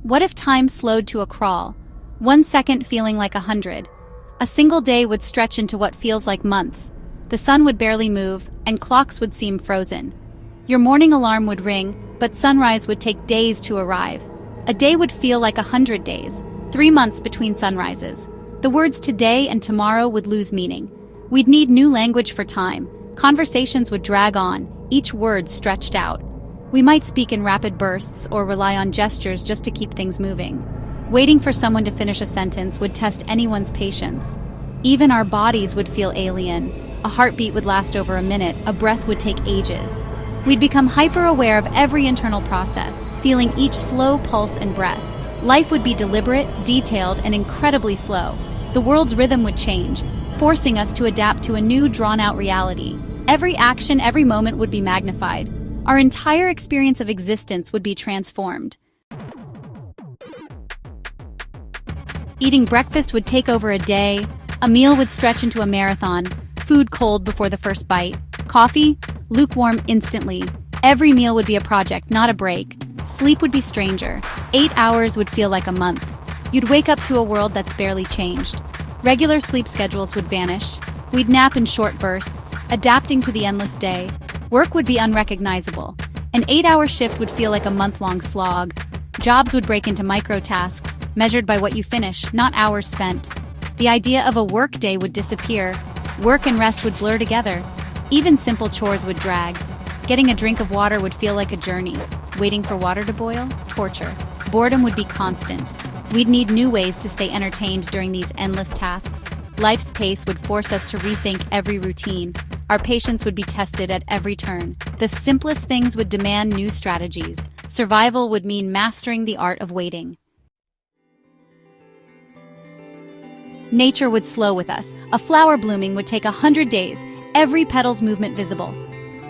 What if time slowed to a crawl? 1 second feeling like 100. A single day would stretch into what feels like months. The sun would barely move, and clocks would seem frozen. Your morning alarm would ring, but sunrise would take days to arrive. A day would feel like 100 days, 3 months between sunrises. The words today and tomorrow would lose meaning. We'd need new language for time. Conversations would drag on, each word stretched out. We might speak in rapid bursts or rely on gestures just to keep things moving. Waiting for someone to finish a sentence would test anyone's patience. Even our bodies would feel alien. A heartbeat would last over a minute, a breath would take ages. We'd become hyper-aware of every internal process, feeling each slow pulse and breath. Life would be deliberate, detailed, and incredibly slow. The world's rhythm would change, forcing us to adapt to a new, drawn-out reality. Every action, every moment would be magnified. Our entire experience of existence would be transformed. Eating breakfast would take over a day. A meal would stretch into a marathon. Food cold before the first bite. Coffee? Lukewarm instantly. Every meal would be a project, not a break. Sleep would be stranger. 8 hours would feel like a month. You'd wake up to a world that's barely changed. Regular sleep schedules would vanish. We'd nap in short bursts, adapting to the endless day. Work would be unrecognizable. An 8-hour shift would feel like a month-long slog. Jobs would break into micro-tasks, measured by what you finish, not hours spent. The idea of a work day would disappear. Work and rest would blur together. Even simple chores would drag. Getting a drink of water would feel like a journey. Waiting for water to boil? Torture. Boredom would be constant. We'd need new ways to stay entertained during these endless tasks. Life's pace would force us to rethink every routine. Our patience would be tested at every turn. The simplest things would demand new strategies. Survival would mean mastering the art of waiting. Nature would slow with us. A flower blooming would take 100 days, every petal's movement visible.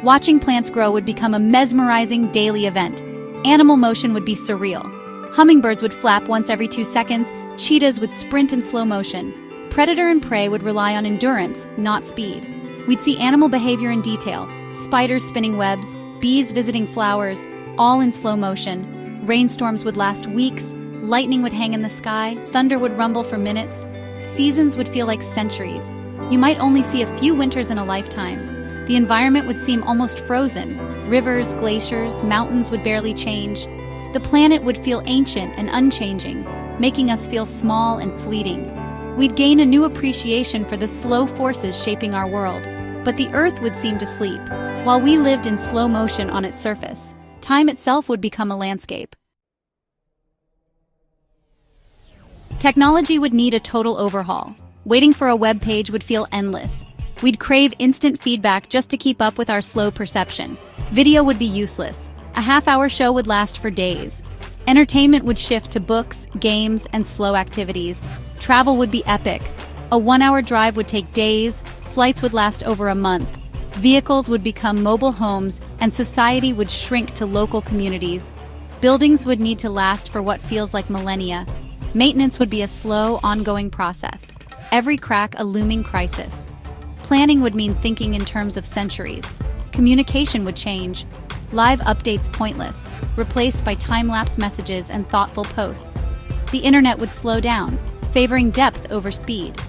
Watching plants grow would become a mesmerizing daily event. Animal motion would be surreal. Hummingbirds would flap once every 2 seconds. Cheetahs would sprint in slow motion. Predator and prey would rely on endurance, not speed. We'd see animal behavior in detail. Spiders spinning webs, bees visiting flowers, all in slow motion. Rainstorms would last weeks. Lightning would hang in the sky. Thunder would rumble for minutes. Seasons would feel like centuries. You might only see a few winters in a lifetime. The environment would seem almost frozen. Rivers, glaciers, mountains would barely change. The planet would feel ancient and unchanging, making us feel small and fleeting. We'd gain a new appreciation for the slow forces shaping our world, but the Earth would seem to sleep, while we lived in slow motion on its surface. Time itself would become a landscape. Technology would need a total overhaul. Waiting for a web page would feel endless. We'd crave instant feedback just to keep up with our slow perception. Video would be useless. A half-hour show would last for days. Entertainment would shift to books, games, and slow activities. Travel would be epic. A 1-hour drive would take days. Flights would last over a month. Vehicles would become mobile homes, and society would shrink to local communities. Buildings would need to last for what feels like millennia. Maintenance would be a slow, ongoing process. Every crack a looming crisis. Planning would mean thinking in terms of centuries. Communication would change. Live updates pointless, replaced by time-lapse messages and thoughtful posts. The internet would slow down, favoring depth over speed.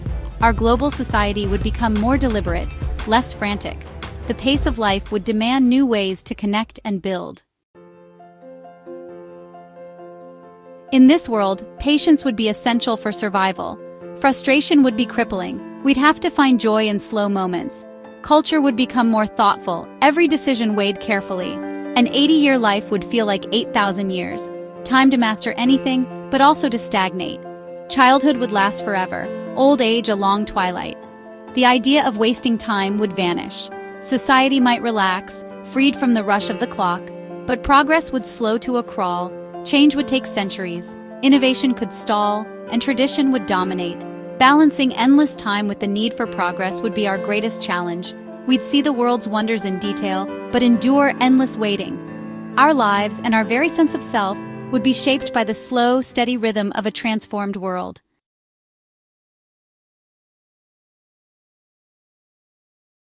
Our global society would become more deliberate, less frantic. The pace of life would demand new ways to connect and build. In this world, patience would be essential for survival. Frustration would be crippling. We'd have to find joy in slow moments. Culture would become more thoughtful, every decision weighed carefully. An 80-year life would feel like 8,000 years. Time to master anything, but also to stagnate. Childhood would last forever, old age a long twilight. The idea of wasting time would vanish. Society might relax, freed from the rush of the clock, but progress would slow to a crawl. Change would take centuries. Innovation could stall, and tradition would dominate. Balancing endless time with the need for progress would be our greatest challenge. We'd see the world's wonders in detail, but endure endless waiting. Our lives and our very sense of self would be shaped by the slow, steady rhythm of a transformed world.